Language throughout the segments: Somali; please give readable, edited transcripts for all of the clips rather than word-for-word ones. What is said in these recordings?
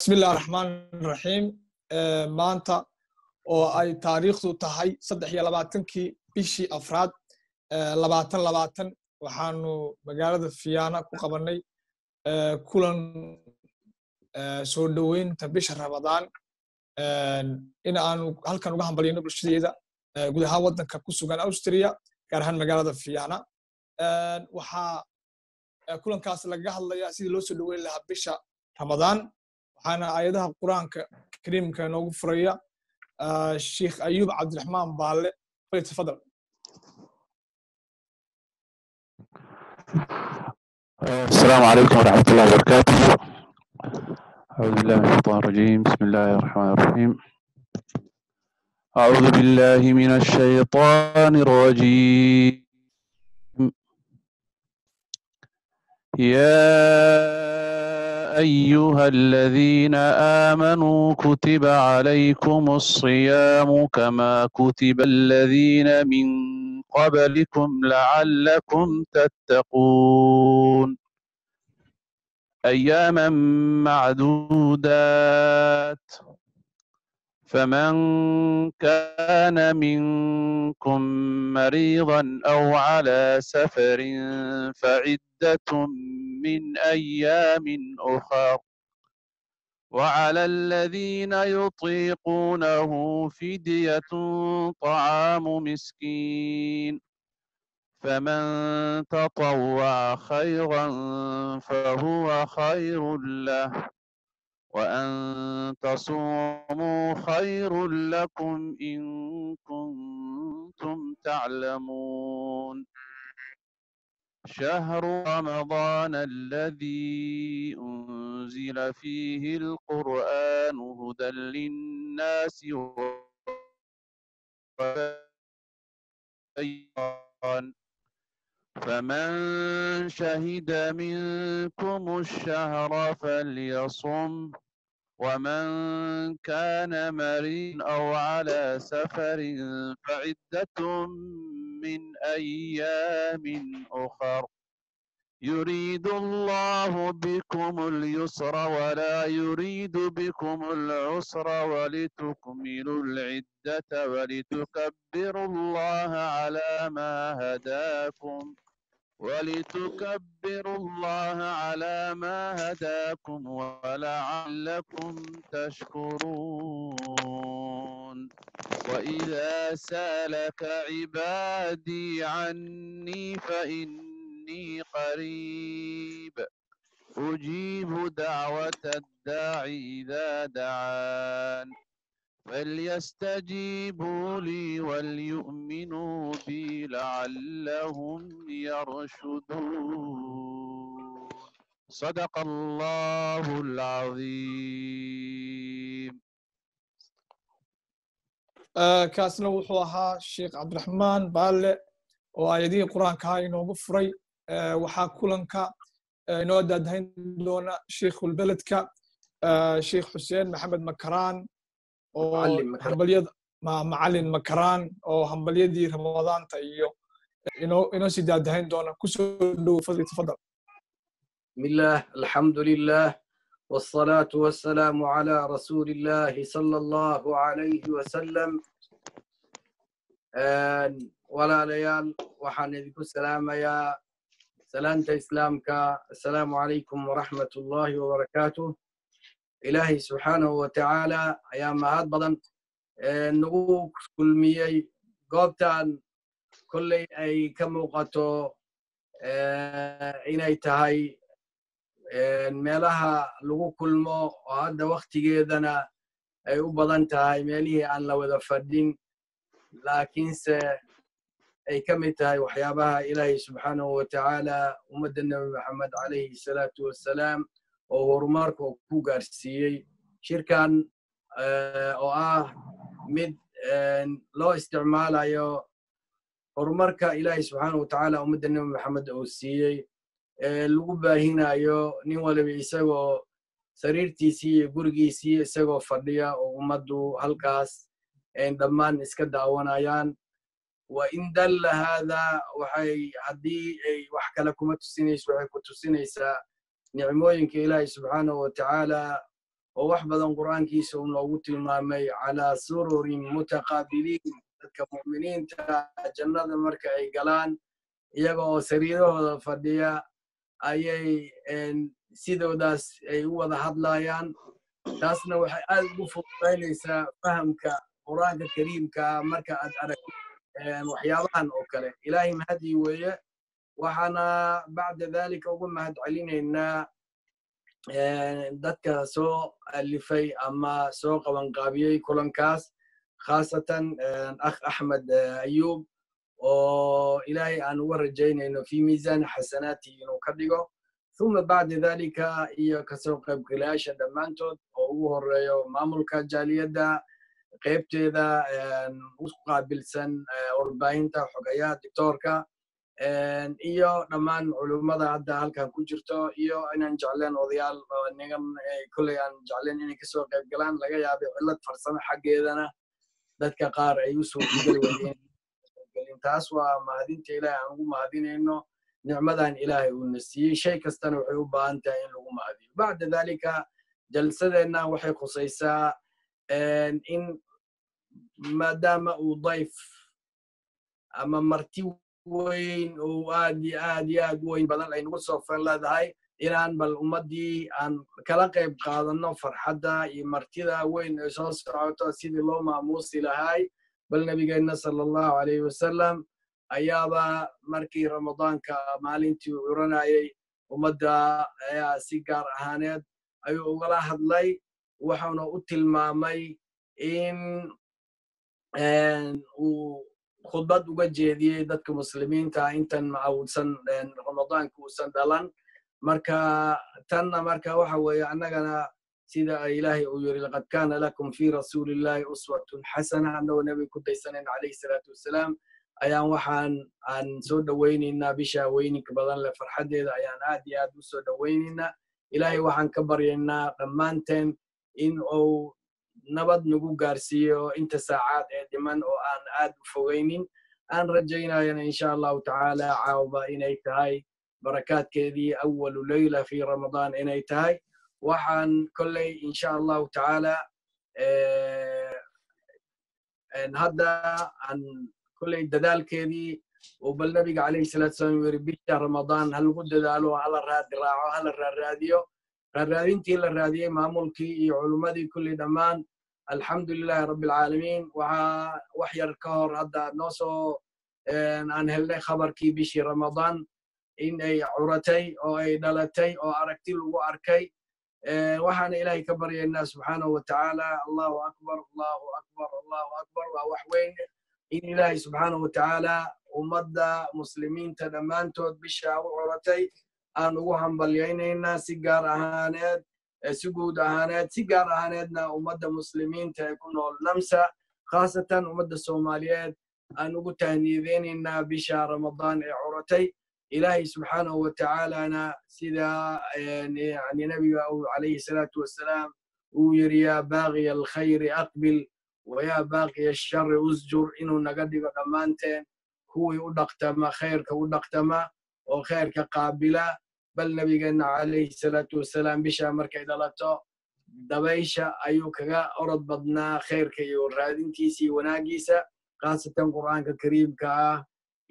بسم الله الرحمن الرحيم maanta oo ay taariikhdu tahay 23kii bishii afraad 2020 waxaanu magaalada Fiyaana ku qabanay kulan soo dhaweynta bisha Ramadaan in aanu halkan uga hambalyeeno bulshadeeda guud ahaan wadanka ku sugan Austria gaar ahaan magaalada Fiyaana waxa kulankaas laga hadlayaa sidii loo soo dhaweyn lahaa bisha Ramadaan waxaana aayadaha quraanka kariimka noogu furaya Sheikh Ayub Abdulrahman Baalle فليتفضل. السلام عليكم ورحمة الله وبركاته. أعوذ بالله من الشيطان الرجيم. بسم الله الرحمن الرحيم. أعوذ بالله من الشيطان الرجيم. يا أيها الذين آمنوا كتب عليكم الصيام كما كتب الذين من قبلكم لعلكم تتقون أياما معدودات فمن كان منكم مريضا أو على سفر فعدة من أيام أخر وعلى الذين يطيقونه فدية طعام مسكين فمن تطوع خيرا فهو خير له وأن تصوموا خير لكم إن كنتم تعلمون شهر رمضان الذي أنزل فيه القرآن هدى للناس فمن شهد منكم الشهر فليصم ومن كان مريضا أو على سفر فعدة من أيام أخر يريد الله بكم اليسر ولا يريد بكم العسر ولتكملوا العدة ولتكبروا الله على ما هداكم ولعلكم تشكرون وإذا سألك عبادي عني فإني قريب أجيب دعوة الداعي إذا دعان فليستجيبوا لي وليؤمنوا بي لعلهم يرشدون صدق الله العظيم. kaasna wuxuu ahaa Sheikh Abdulrahman Baalle oo aayadihii quraanka inoogu furay waxaa kulanka inoo daadahayn doona Sheikhul Beledka Sheikh Hussein Maxamed Makaraan oo hambaliyada macallin Makaraan oo hambaliyadii Ramadaanta iyo inoo sii daadahayn doona ku soo dhaw fadlan. بسم الله الحمد لله والصلاة والسلام على رسول الله صلى الله عليه وسلم. ولا ليال وحندكم السلام يا سلامة إسلامك السلام عليكم ورحمة الله وبركاته. إلهي سبحانه وتعالى أيام هاد بدن نقول كل مية قابتان كل أي كم وقته إني تهاي meelaha lagu kulmo oo hadda waqtigeedana ay u badan tahay meelihii aan la wada fadhin laakiinse ay ka mid tahay waxyaabaha ilaahay subxaanahu wa tacaala ummadda nebi maxamed calayhi salaatu wassalaam oo horumarka ku gaarsiiyey shirkan oo ah mid loo isticmaalayo horumarka ilaahay subxaanahu wa tacaala ummadda nebi maxamed oo siiyey lagu baahinayo nin waliba isagoo sariirtiisii iyo gurigiisii isagoo fadhiya oo ummaddu halkaas dhammaan iska daawanayaan wa in dalla hada waxay haddii ay wax kale kuma tusinayso waxay ku tusinaysaa nicmooyinka ilaahay subxaanahu wa tacaala oo wax badan qur'aankiisa uu noogu tilmaamay calaa sururin mutaqaabiliin dadka mu'miniinta jannada marka ay galaan iyaga oo sariirahooda fadhiya ayay sidoodaas ay u wada hadlayaan taasna waxay aad ugu fududaynaysaa fahamka qur'aanka kariimka marka aad aragtid waxyaabahan oo kale ilaahay mahadii weeye waxaana bacda dalika ugu mahad celinaynaa dadka soo alifay ama soo qabanqaabiyey kulankaas khaasatan akh axmed ayuub oo ilaahay aan uga rajaynayno fi miisaan xasanaati inuu ka dhigo uma bacda dalika iyo kasoo qaybgalayaasha dhammaantood oo ugu horeeyo maamulka jaaliyadda qaybteeda u qaabilsan warbaahinta xogayaha doctoorka iyo dhammaan culummada hadda halkan ku jirto iyo inaan jecleen odayaal nigan kolley aan jecleen inay kasoo qayb galaan laga yaabay cillad farsamo xaggeedana dadka qaar ay u suurtagali wayeen taas waa mahadinta ilaahay aan ugu mahadinayno nicmadan ilaahay uuna siiyey shay kastana waxay u baahan tahay in lagu mahadiyo bacda dalika jalsadeenna waxay khusaysaa in maadaama uu dayf ama marti weyn oo aad iyo aad u weyn badan aynagu soo fan leedahay inaan bal ummaddii aan kala qayb qaadanno farxadda iyo martida weyn ee soo socoto sidii loo maamuusi lahay bal nabigeenna sala allahu alayhi wasalam ayaaba markii ramadaanka maalintii uu curanayay ummadda ayaa si gaar ahaaneed ayuu ugala hadlay waxauna u tilmaamay in uu khudbad uga jeediyey dadka muslimiinta intan uusan ramadaanka uusan dhalan marka tanna marka waxa weeye annagana sida ilaahay uu yiri laqad kaana lakum fi rasuulillahi uswatun xasana annagoo nebiga ku daysanayna calayhi salaatu wasalaam ayaan waxaan aan soo dhowaynaynaa bisha weyninka badan leh farxaddeeda ayaan aad iyo aad u soo dhowaynaynaa ilaahay waxaan ka baryaynaa dhammaanteen in uu nabad nagu gaarsiiyo inta saacaad ee dhiman oo aan aad u fogaynin aan rajaynayana insha allahu tacaala caawba inay tahay barakaadkeedii awalu leyla fi ramadaan inay tahay waxaan kolley insha allahu tacaala hadda aan kolley dadaalkeedii oo bal nabiga calayhi salaatu wasalaam yiri bisha ramadaan ha lagu dadaalo hala raadi raaco hala raaraadiyo raaraadintii la raadiyey maamulkii iyo culummadii kulli dhammaan alxamdulilahi rabbilcaalamiin waxaa wax yar ka hor hadda noo soo aan helnay khabarkii bishii ramadaan in ay curatay oo ay dhalatay oo aragti lagu arkay waxaana ilaahay ka baryaynaa subxaanahu watacaala allahu akbar allahu akbar allahu akbar waa wax weyn in ilaahay subxaanahu watacaala ummadda muslimiinta dhammaantood bishaa u curatay aan ugu hambalyaynaynaa si gaar ahaaneed si guud ahaaneed si gaar ahaaneedna ummadda muslimiinta ee ku nool namsa khaasatan ummadda soomaaliyeed aan ugu tahniyadeynaynaa bisha ramadaan ee curatay ilaahay subxaanahu watacaalana sida yani nabiga calayhi salaatu wasalaam uu yiri yaa baaqiya alkhayri aqbil wayaa baaqiya ashari usjur inuu naga dhigo dhammaanteen kuwii u dhaqtama khayrka u dhaqtama oo khayrka qaabila bal nabigeenna calayhi salaatu wasalaam bisha markay dhalato dabaysha ayuu kaga orod badnaa khayrka iyo raadintiisa iyo wanaagiisa khaasatan qur'aanka kariimka ah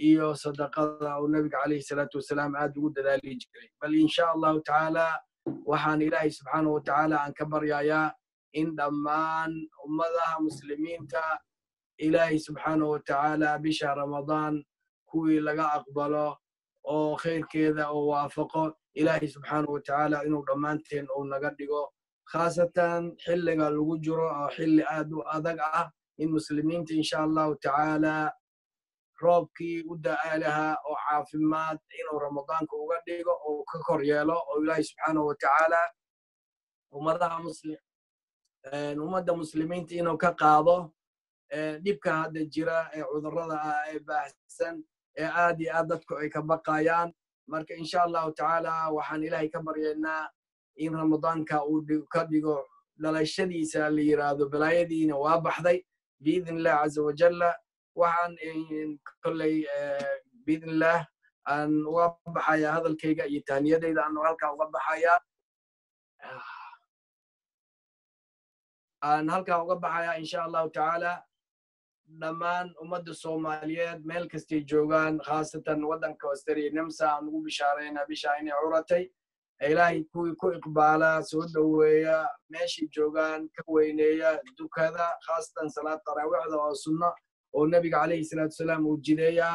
iyo sadaqada uu nabiga calayhi salaatu wasalaam aad ugu dadaali jiray bal insha allahu tacaala waxaan ilaahay subxaanahu watacaala aan ka baryayaa in dhammaan ummadaha muslimiinta ilaahay subxaanahu watacaala bisha ramadaan kuwii laga aqbalo oo khayrkeeda oo waafaqo ilaahay subxaanahu watacaala inuu dhammaanteen uu naga dhigo khaasatan xilliga lagu jiro oo xilli aad u adag ah in muslimiinta insha allahu tacaala roobkii u da'aa lahaa oo caafimaad inuu ramadaanka uga dhigo oo ka kor yeelo oo ilaahay subxaanahu watacaala ummadda muslimiinta inuu ka qaado dhibka hadda jira ee cudurrada ah ee baahsan ee aad iyo aad dadku ay ka baqayaan marka insha allahu tacaala waxaan ilaahay ka baryaynaa in ramadaanka uu ka dhigo dhalashadiisa la yiraahdo balaayadiina waa baxday biidn illah caza wajalla waxaan kolley biidn illah aan uga baxayaa hadalkayga iyo taaniyadayda aan halkaa uga baxayaa aan halkan uga baxayaa insha allahu tacaala dhammaan ummadda soomaaliyeed meel kastay joogaan khaasatan waddanka Australia Namsa aan ugu bishaaraynaa bisha inay curatay ilaahay kuwii ku iqbaala soo dhoweeya meeshii joogaan ka weyneeya dukada khaasatan salaad taraawiixda oo sunno oo nabiga calayhi salaatu wasalaam uu jideeya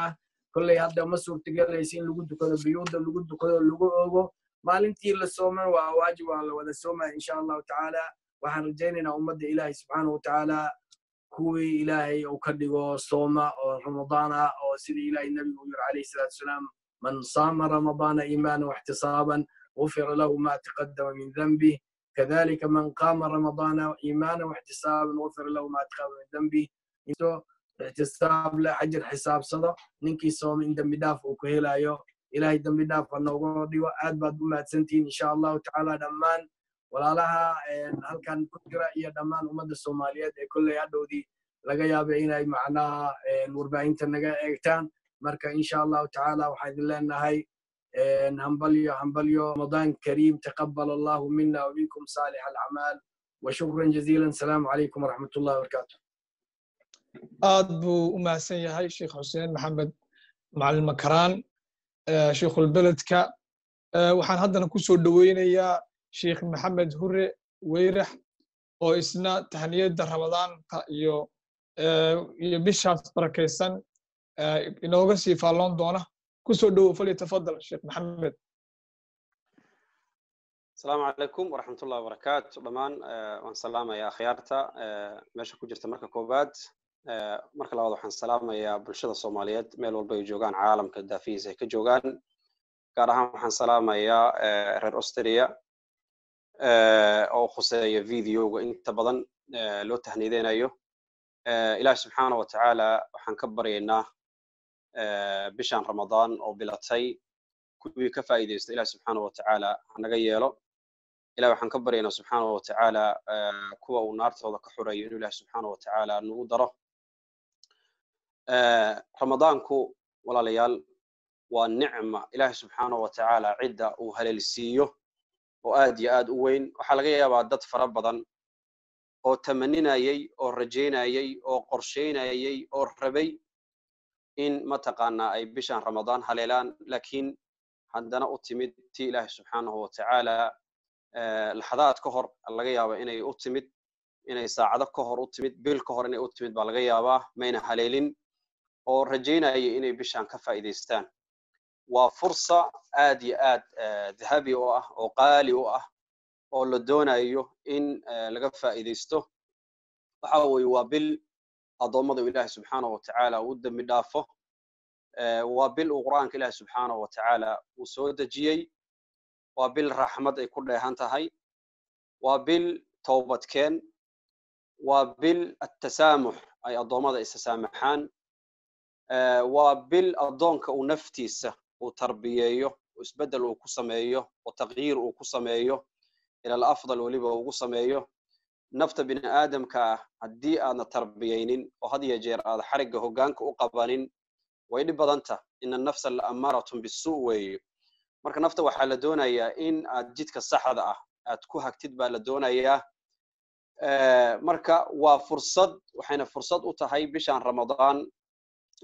kolley hadda ma suurtagelaysa in lagu dukado biyuuda lagu dukado lagu ogo maalintii la sooman waa waajib waa la wada soomaya insha allahu tacaala waxaan rajaynaynaa ummadda ilaahay subxaanahu watacaala kuwii ilaahay uu ka dhigo sooma oo ramadaana oo sidii ilaahay nabigu uu yiri calayhi salaatu wasalaam man saama ramadaana iimaanan waxtisaaban غفر له ما تقدم من ذنبه كذلك من قام رمضان إيمانا واحتسابا غفر له ما تقدم من ذنبه احتساب لا أجر حساب صدق ننكي صوم إن دم داف وكهلا يو إلهي دم داف النوغودي وآد بعد ما سنتين إن شاء الله تعالى دمان ولا لها هل كان كجرا يا دمان ومد الصوماليات كل يدو دي لقى يابعين معنا المربعين تنجا إكتان مركا إن شاء الله تعالى وحيد لنا هاي همبليو رمضان كريم تقبل الله منا ومنكم صالح الأعمال وشكرا جزيلا السلام عليكم ورحمة الله وبركاته aad buu u mahadsan yahay sheekh xuseen maxamed macalin makaraan sheikhul beledka waxaan haddana ku soo dhoweynayaa sheekh maxamed hure weyrax oo isna tahniyada ramadaanka iyo bishaas barakaysan inooga sii faalloon doona كسو دو فليتفضل الشيخ محمد. السلام عليكم ورحمة الله وبركاته. ضمان وانسلام يا خيارتا ماشي كوجرت مركا كوباد مركا لوضو حن سلام يا برشاد الصوماليات ميل والبا يجوغان عالم كدافي زي كجوغان كارهام حن سلام يا رير أستريا أو خصي فيديو وإنت بدن لو تهنيدين أيو إله سبحانه وتعالى وحن كبرينا bishan ramadaan oo bilatay kuwii ka faa'iideystay ilaahay subxaanahu wa tacaala hanaga yeelo ilaahay waxaan ka baryaynaa subxaanahu wa tacaala kuwa uu naartooda ka xureeyo inuu ilaahay subxaanahu wa tacaala nagu daro ramadaanku walaalayaal waa nicma ilaahay subxaanahu wa tacaala cidda uu haleelsiiyo oo aad iyo aad u weyn waxaa laga yaabaa dad fara badan oo tamaninayay oo rajaynayay oo qorsheynayay oo rabay in mataqaana ay bishan ramadaan haleelaan laakiin haddana u timid tii ilaahay subxaanahu wa tacaala laxadaad ka hor laga yaaba inay u timid inay saacado ka hor u timid bil ka hor inay u timid baa laga yaabaa mayna haleelin oo rajaynaya inay bishan ka faa'iideystaan waa fursa aad iyo aad dahabi u ah oo qaali u ah oo la doonayo in laga faa'iideysto waxa weeye waa bil adoomada ilaahay subxaanahu wa tacaala uu dambi dhaafo waa bil uu quraanka ilaahay subxaanahu wa tacaala uu soo dejiyey waa bil raxmad ay ku dheehan tahay waa bil toobadkeen waa bil at-tasaamux ay adoomada isa saamaxaan waa bil adoonka uu naftiisa uu tarbiyeeyo oo isbedel uu ku sameeyo oo taqyiir uu ku sameeyo ila al-afdal waliba uu sameeyo nafta bini aadamka haddii aadna tarbiyeynin oo had iyo jeer aad xariga hoggaanka u qabanin way dhib badanta in an-nafsa la'amaratun bis-suu weeyo marka nafta waxaa la doonayaa in aad jidka saxda ah aad ku hagtid baa la doonayaa marka waa fursad waxayna fursad u tahay bishan ramadaan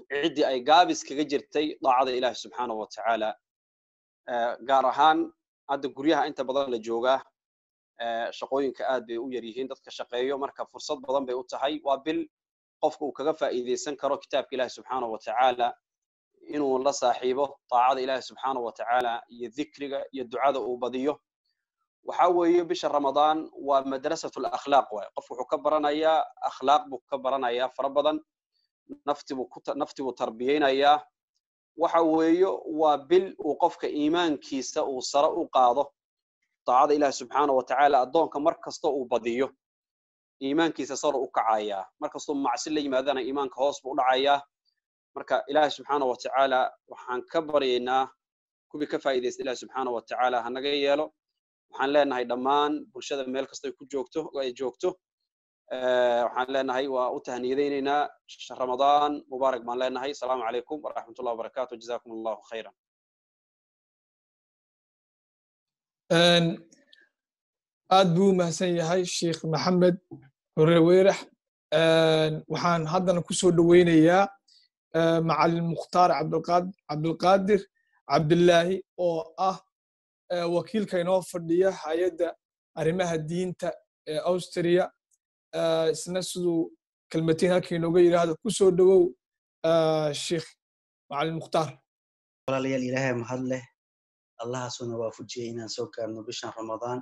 cidii ay gaabis kaga jirtay daacada ilaahay subxaanahu wa tacaala gaar ahaan hadda guryaha inta badan la joogaa shaqooyinka aad bay u yar yihiin dadka shaqeeyo marka fursad badan bay u tahay waa bil qofka uu kaga faa'iideysan karo kitaabka ilaahay subxaanahu wa tacaala inuu la saaxiibo daacada ilaahay subxaanahu wa tacaala iyo dhikriga iyo ducada uu badiyo waxa weeye bisha ramadaan waa madrasatul akhlaaq way qofku wuxuu ka baranayaa akhlaaq buu ka baranayaa fara badan nafti buu tarbiyeynayaa waxa weeye waa bil uu qofka iimaankiisa uu sare u qaado daacada ilaahay subxaanahu wa tacaala adoonka markasta uu badiyo iimaankiisa sare u kacaya markasta macsi la yimaadana iimaanka hoos buu dhacayaa marka ilaahay subxaanahu wa tacaala waxaan ka baryaynaa kubi ka faa'iideysta ilaahay subxaanahu wa tacaala hanaga yeelo waxaan leenahay dhammaan bulshada meel kasta ay ku joogto ay joogto waxaan leenahay waa u tahniyadeynaynaa ramadaan mubaarak baan leenahay assalaamu calaykum waraxmatullahi wabarakaatu jazaakum allahu khayran aad buu mahadsan yahay sheekh maxamed horeweyrax waxaan haddana ku soo dhoweynayaa macalin mukhtaar cabdulqaadir cabdillaahi oo ah wakiilka inoo fadhiya hay-adda arrimaha diinta ee Austria isna siduu kelmatiin halkii inooga yidhaahdo ku soo dhowow sheekh macalin mukhtaar walaalayaal ilaahay mahad leh allahaasuna waafujiyey inaan soo gaarno bishan ramadaan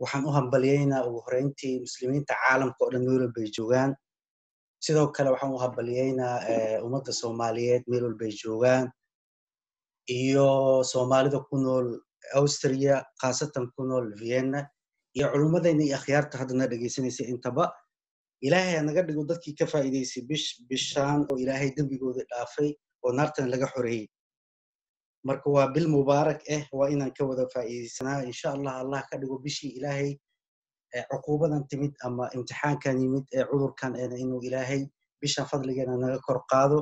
waxaan u hambalyeynaa ugu horeyntii muslimiinta caalamka oo dhan meel walbay joogaan sidoo kale waxaan u hambalyeynaa ummadda soomaaliyeed meel walbay joogaan iyo soomaalida ku nool Austria khaasatan ku nool Vienna iyo culimmadayna iyo akhyaarta haddana dhegeysanaysa intaba ilaahay naga dhigo dadkii ka faa'iideysay bishaan oo ilaahay dembigooda dhaafay oo naartan laga xoreeyey marka waa bil mubaarak waa inaan ka wada faa'iideysanaa insha allah ka dhigo bishii ilaahay cuquubadan timid ama imtixaankan yimid cudurkan inuu ilaahay bishan fadligeena naga kor qaado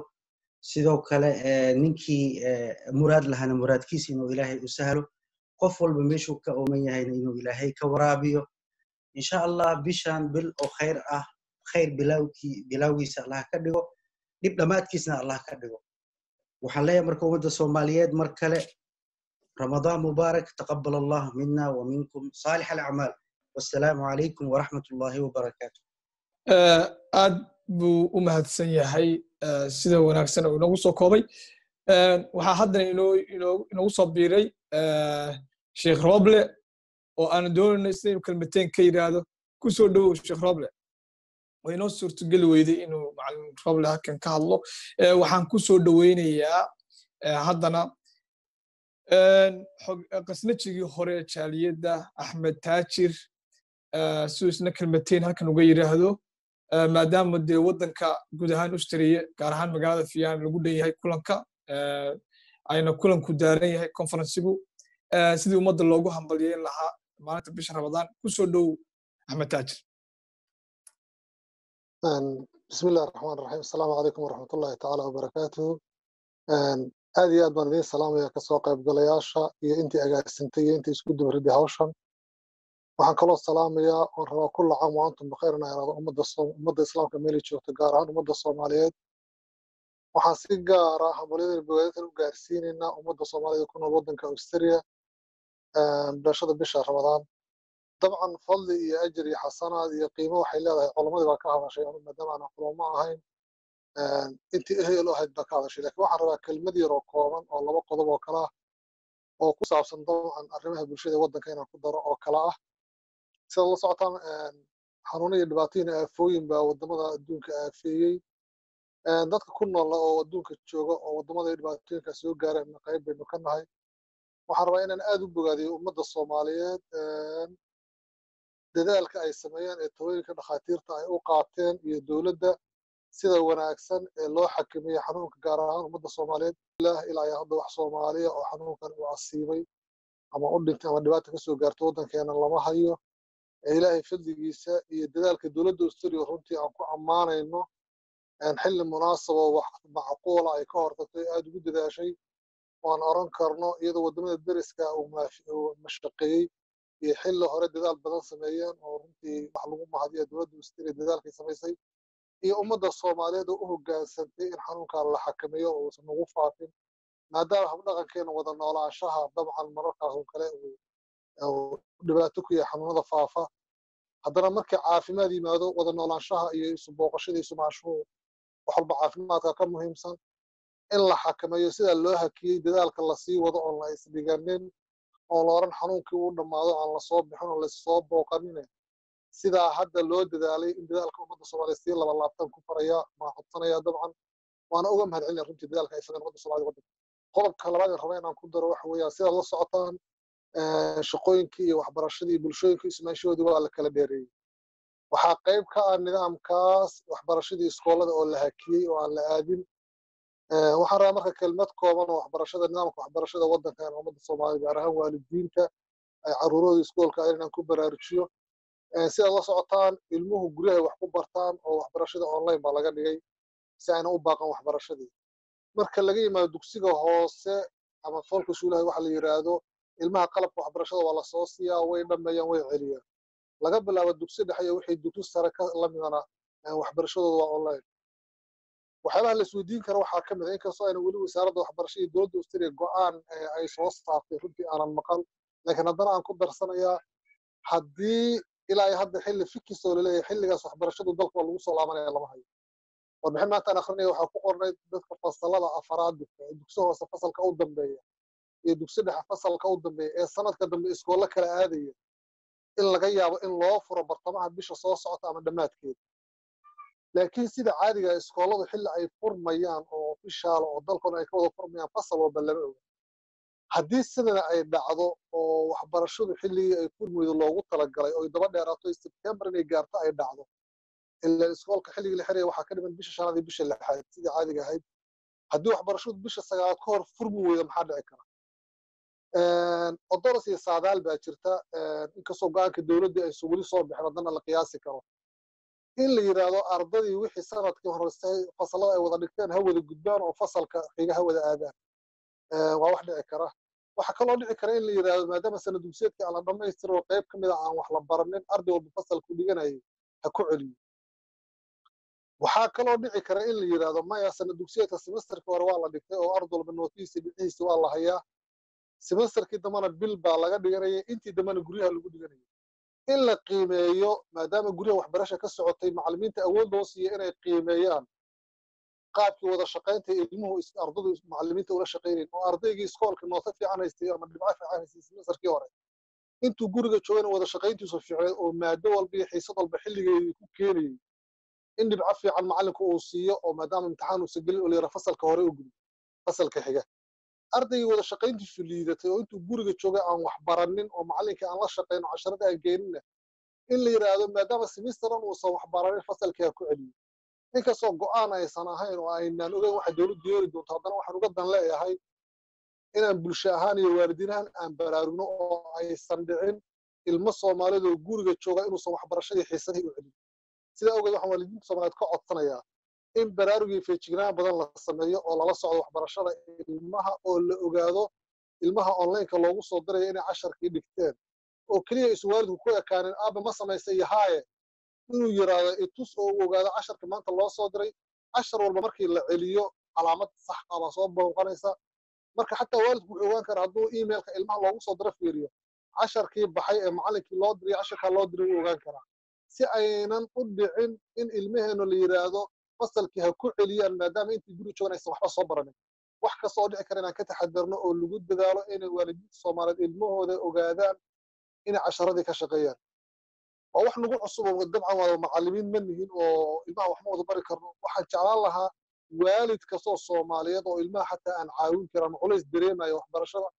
sidoo kale ninkii muraad lahana muraadkiisa inuu ilaahay u sahlo qof walba meeshuu ka ooman yahayna inuu ilaahay ka waraabiyo insha allah bishan bil oo khayr ah khayr bilawgiisa allah ka dhigo dib dhamaadkiisna allah ka dhigo waxaan leeyahay marka ummadda Soomaaliyeed mar kale Ramadan mubaarak taqabbal Allah minna wa minkum salih al-a'mal wassalaamu alaykum wa rahmatullahi wa barakatuh aad buu u mahadsan yahay sida wanaagsan oo inoogu soo koobay waxaa haddana inoogu soo biiray sheekh Roble oo aan doonayno inuu kelmateen ka yiraahdo ku soo dhowow sheekh Roble way noo suurtageli weyday inuu macalin Roble halkan ka hadlo waxaan ku soo dhoweynayaa haddana qasnajigii hore jaaliyadda Axmed Taajir siduu isna kelmateen halkan uga yiraahdo maadaama dee waddanka guud ahaan Austria gaar ahaan magaalada Vienna lagu leeyahay kulanka ayna kulanku daaran yahay konferensigu sidii ummadda loogu hambalyeyn lahaa maalinta bisha Ramadaan ku soo dhow Axmed Taajir بسم الله الرحمن الرحيم السلام عليكم ورحمة الله تعالى وبركاته هذه أدوان ذي السلام يا كسوق بقلياشا يا أنتي أجازتي أنتي سكود بردي هوشن وحن كلا السلام يا ورا كل عام وأنتم بخير يا رب أمد الإسلام كمالي شو تجاران أمد الصوماليات وحن سيجارة حمولين البلاد الجارسين إن أمد الصوماليات يكونوا الوطن كأستريا بشهد بشهر رمضان طبعا فضلي أجري حسنة قيمة وحيلها علماء بكاها شيء ما دام أنا علماء هين أنت هي له هاد بكاها شيء لكن واحد رأى كلمة دي رقابا أو الله قضى وكلاه أو قصة طبعا أرمها بالشيء وضع كينا قدر أو كلاه سأل الله سبحانه حنوني الباتين أفوين بودمنا الدون كأفيي dadka ku nool oo adduunka jooga oo wadamada dhibaatooyinka soo gaaray ma qayb baynu ka nahay waxaan rabaa inaan aad u bogaadiyo ummadda Soomaaliyeed dadaalka ay sameeyeen ee talooyinka dhakhaatiirta ay u qaateen iyo dawladda sida wanaagsan ee loo xakameeyay xanuunka gaar ahaan ummadda Soomaaliyeed ilaa hadda wax Soomaaliya oo xanuunkan u asiibay ama u dhintay ama dhibaato ka soo gaartay waddankeena lama hayo ilaahay fadligiisa iyo dadaalka dawladda Australia runtii aan ku ammaanayno xilli munaasab oo wax macquul ah ay ka hortagtay aad ugu dadaashay waan oran karno iyadoo wadamada deriska uu mashaqeeyay iyo xilli hore dadaal badan sameeyeen oo runtii wax lagu mahadiyo dawladda Australia dadaalkay samaysay iyo ummadda Soomaaliyeed oo u hoggaansantay in xanuunkan la xakameeyo oo uusan ugu faafin maadaama habdhaqankeena wada noolaanshaha dabcan mararkaas oo kale uu dhibaato ku yahay xanuunada faafa haddana markii caafimaad yimaado wada noolaanshaha iyo isu booqashada isu maashuhu wax walba caafimaadka ka muhiimsan in la xakameeyo sida loo hakiyay dadaalka la sii wado oo la isdhiganin oo looran xanuunkii uu dhamaado aan la soo bixin oo la soo booqanin sida hadda loo dadaalay in dadaalka ummadda Soomaaliyeed si laba laabtan ku faraya ma xubsanaya dabcan waana uga mahadcelinayaa runtii dadaalka ay sameeyeen ummadda Soomaaliyeed waddanka qodobka labaad ee rabaa inaan ku daro waxa weeyaan sida la socotaan shaqooyinkii iyo waxbarashadii bulshooyinka ismaashoodii waa la kala dheereeyay waxaa qayb ka ah nidaamkaas waxbarashadii iskoolada oo la hakiyay oo aan la aadin waxaan rabaa marka kelmad kooban oo waxbarashada nidaamka waxbarashada waddankan ummadda Soomaaliyeed gaar ahaan waalidiinta ay carruurooda iskoolka inaan ku baraarujiyo sida la socotaan ilmuhu guryaha wax ku bartaan oo waxbarashada online baa laga dhigay si ayna u baaqan waxbarashadii marka laga yimaado dugsiga hoose ama foolka suulaha waxa la yiraahdo ilmaha qalabka waxbarashada waa la soo siiyaa way dhameeyaan way celiyaan laga bilaabo dugsi dhexe iyo wixii dugsi sare ka lamidana waxbarashadooda waa online waxyaabaha la isweydiin karo waxaa ka mid ah inkastoo ayna weli wasaaradda waxbarashada iyo dowladda Australia go'aan ay soo saartay runtii aanan maqal laakiin haddana aan ku darsanayaa haddii ilaa ay hadda xilli fikis oo laleeyahay xilligaas waxbarashadu dalka waa lagu soo laabanaya lama hayo warbixin maanta aan akhrinaya waxaa ku qornay dadka fasalada afaraad dugsi hoose fasalka u dambeeya iyo dugsi dhexe fasalka u dambeeya ee sanadka dambe iskoolla kala aadaya in laga yaabo in loo furo bartamaha bisha soo socota ama dhammaadkeeda laakiin sida caadiga iskooladu xilli ay furmayaan oo ofishaal oo dalkuna ay ka wada furmayaan fasal walba lama oga haddii sidana ay dhacdo oo waxbarashadu xilligii ay furmaydo loogu talagalay oo daba dheeraato September inay gaarto ay dhacdo ilaa iskoolka xilligii la xiraya waxaa ka dhiman bisha shanaad iyo bisha lixaad sidii caadiga ahayd haddii waxbarashadu bisha sagaalaad ka hor furmi weydo maxaa dhici kara odoros iyo saadaal baa jirta inkastoo go'aanka dowladda ay weli soo bixin haddana la qiyaasi karo in la yiraahdo ardadii wixii sanadkii hore fasalada ay wada dhigteen ha wada gudbaan oo fasalka xiga ha wada aadaan waa wax dhici kara waxa kaloo dhici kara in la yiraahdo maadaama sanad dugsiyeedka aan la dhammaystiro qayb ka mid ah aan wax la baranin arday walba fasalku dhiganayay ha ku celiyo waxaa kaloo dhici kara in la yiraahdo maya sanad dugsiyeedka semesterkii hore waa la dhigtay oo arday walba nootiisa dhiciisa waa la hayaa semesterkii dambana bil baa laga dhiganayay intii dambana guryaha lagu dhiganayay in la qiimeeyo maadaama guryaha waxbarasho ka socotay macallimiinta awood loo siiyo inay qiimeeyaan qaabkii wada shaqaynta ilmuhu ardadu macallimiinta ula shaqaynayeen oo ardaygii iskoolka noota fiican haystay ama dhibco fiican haystay semesterkii hore intuu guriga joogana wada shaqayntiisu fiicneed oo maado walba iyo xiisad walba xilligeedii ku keenayay in dhibco fiican macallinku uu siiyo oo maadaama imtixaan uusan gelin oo la yidhaha fasalka hore u gudub fasalka xiga ardaygii wada shaqayntiisu liidatay oo intuu guriga joogay aan wax baranin oo macallinkii aan la shaqayn oo casharada aan geeninna in la yiraahdo maadaama semesteran uusan wax baranin fasalkii ha ku celiyo inkastoo go'aan aysan ahayn oo aynaan ogeyn waxa dowladdu yeeli doonto haddana waxaan uga dan leeyahay inaan bulsho ahaan iyo waalidiin ahaan aan baraarugno oo aysan dhicin ilmo Soomaaliyeed oo guriga jooga inuusan waxbarashadii xiisadii u celin sidaa awgeed waxaan waalidiinta Soomaaliyeed ka codsanayaa in baraarugii feejignaan badan la sameeyo oo lala socdo waxbarashada ilmaha oo la ogaado ilmaha online-ka loogu soo dirayo inay casharkii dhigteen oo kaliya isu waalidku ku ekaanin aaba ma samaysay haaye inuu yiraahdo itus oo uu ogaado casharka maanta loo soo diray cashar walba markii la celiyo calaamad sax ah baa soo booqanaysa marka xataa waalidku wuxuu ogaan karaa hadduu emailka ilmaha loogu soo diro fiiriyo casharkii baxay ee macallinkii loo diray casharka loo diray uu ogaan karaa si aynan u dhicin in ilmaheenu la yiraahdo fasalkii ha ku celiyaan maadaama intii guri joogan aysan waxba soo baranin wax kasta oo dhici kara inaan ka taxadarno oo lagu dadaalo inay waalidiinta Soomaaliyeed ilmahooda ogaadaan inay casharadii ka shaqeeyaan waa wax nagu cusub oo dabcan waa macallimiin ma nihin oo ilmaha wax ma wada bari karno waxaan jeclaan lahaa waalid kastoo Soomaaliyeed oo ilmaha xataa aan caawin karin culays dareemayo waxbarashada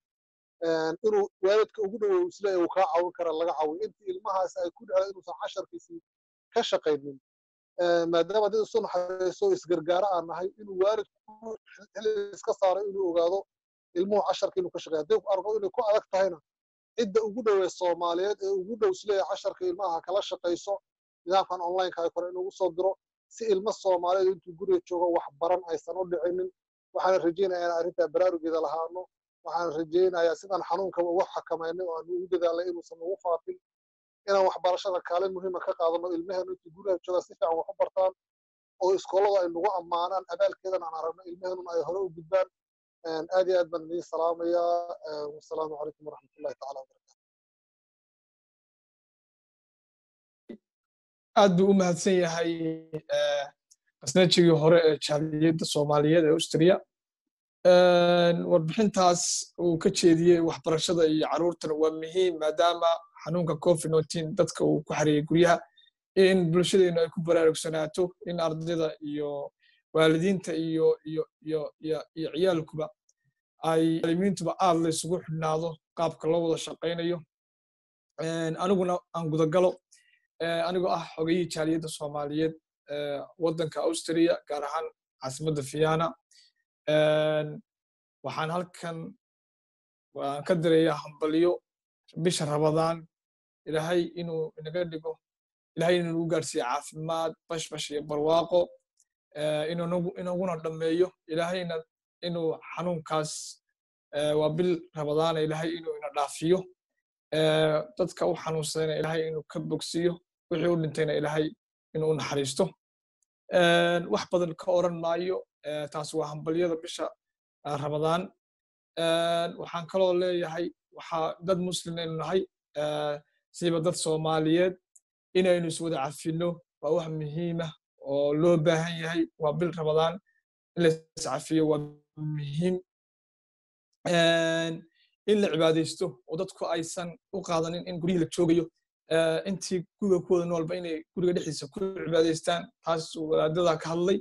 inuu waalidka ugu dhow isla uu ka caawin kara laga caawiyo intii ilmahaas ay ku dhacdo inuusan casharkiisii ka shaqeynin maadaama dad soo naxariiso isgargaara aan nahay inuu waalidku iska saaro inuu ogaado ilmuhu casharka inuu ka shaqeeyo haddii uu arko inay ku adag tahayna cidda ugu dhow ee Soomaaliyeed ee ugu dhow isleeyahay casharka ilmaha kala shaqeyso nidaamkan online-ka ay kore inuu soo diro si ilmo Soomaaliyeed intuu guriga joogo wax baran aysan u dhicinin waxaan rajaynayaa in arrinta baraarugeeda lahaano waxaan rajaynayaa sidaan xanuunka uga xakameynay oo aan ugu dadaalay inuusan ugu faafin inaan waxbarashada kaalin muhiim ah ka qaadano ilmaheenu intii guriga jooga si fiican wax u bartaan oo iskoolada ay nagu ammaanaan abaalkeedana aan aragno ilmaheenu ay hore u gudbaan aad iyo aad baan idin salaamayaa wassalaamu calaykum waraxmatullahi tacaala wabarakaatu aad buu u mahadsan yahay qasnajigii hore ee jaaliyadda Soomaaliyeed ee Australia warbixintaas uu ka jeediyey waxbarashada iyo carruurtana waa muhiim maadaama xanuunka COVID-19 dadka uu ku xareeyay guryaha in bulshadeenu ay ku baraarugsanaato in ardayda iyo waalidiinta iyo ciyaalkuba ay macallimiintuba aad la isugu xidhnaado qaabka loo wada shaqaynayo aniguna aan gudagalo anigoo ah xogayihii jaaliyadda Soomaaliyeed waddanka Australia gaar ahaan caasimadda Vienna waxaan halkan waan ka direeyaa hambalyo bisha Ramadaan ilaahay inuu inaga dhigo ilaahay inuu u gaarsiiyo caafimaad bashbash iyo barwaaqo inaguna dhameeyo ilaahayna inuu xanuunkaas waa bil Ramadaan ilaahay inuu ina dhaafiyo dadka u xanuunsadayna ilaahay inuu ka bogsiyo wixii u dhintayna ilaahay inuu u naxariisto wax badan ka oran maayo taas waa hambalyada bisha ramadaan waxaan kaloo leeyahay waxaa dad muslim aynu nahay siiba dad soomaaliyeed inaynu iswada cafino waa wax muhiima oo loo baahan yahay waa bil ramadaan in la iscafiyo waa muhiim in la cibaadaysto oo dadku aysan u qaadanin in gurihii la joogayo intii guriga kuwada noolba inay guriga dhexdiisa ku cibaadaystaan taas wadaadada ka hadlay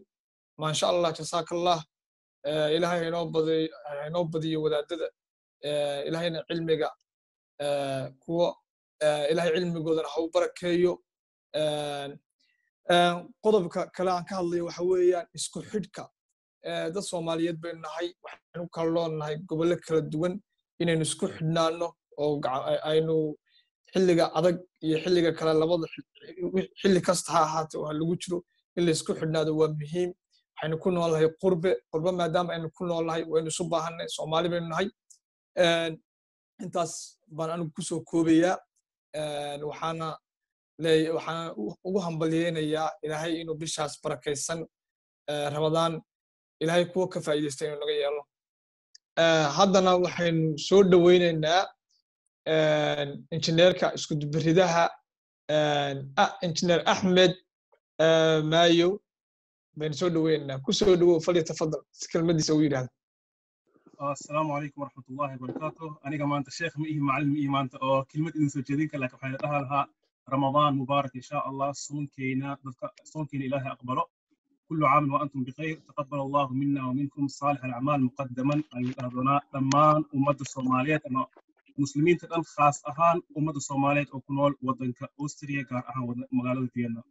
maasha allah jasaakallah ilaahay inoo badiyo wadaadada ilaahayna cilmiga kuwa ilaahay cilmigoodana ha u barakeeyo qodobka kale aan ka hadlayo waxa weeyaan isku xidhka dad soomaaliyeed baynu nahay waxaynu kaloo nahay gobollo kala duwan inaynu isku xidhnaano oo aynu xilliga adag iyo xilliga kale labada xilli kasta ha ahaatee oo lagu jiro in la isku xidhnaado waa muhiim waxaynu ku noolahay qurbe maadaama aynu ku noolahay waynu isu baahanay soomaali baynu nahay intaas baan anigu kusoo koobayaa waxaana ugu hambalyeynayaa ilaahay inuu bishaas barakaysan ramadaan ilaahay kuwa ka faa'iidaysta inuu naga yeelo haddana waxaynu soo dhoweynaynaa injineerka iskudubiridaha injineer axmed maayo baynu soo dhoweynaynaa kusoo dhowow falyatafadal si kelmadiisa ugu yidhahda السلام عليكم ورحمة الله وبركاته. أنا كمان الشيخ مئي معلم مئي ما أنت كلمة إذا سجدين كلا كفاية لها رمضان مبارك إن شاء الله صوم كينا إلهي أقبله كل عام وأنتم بخير تقبل الله منا ومنكم صالح الأعمال مقدما أي أهدنا لمان أمة الصومالية أنا مسلمين تدل خاص أهان أمة الصومالية أو كنول وطن أستريا كار أهان مغالطة فينا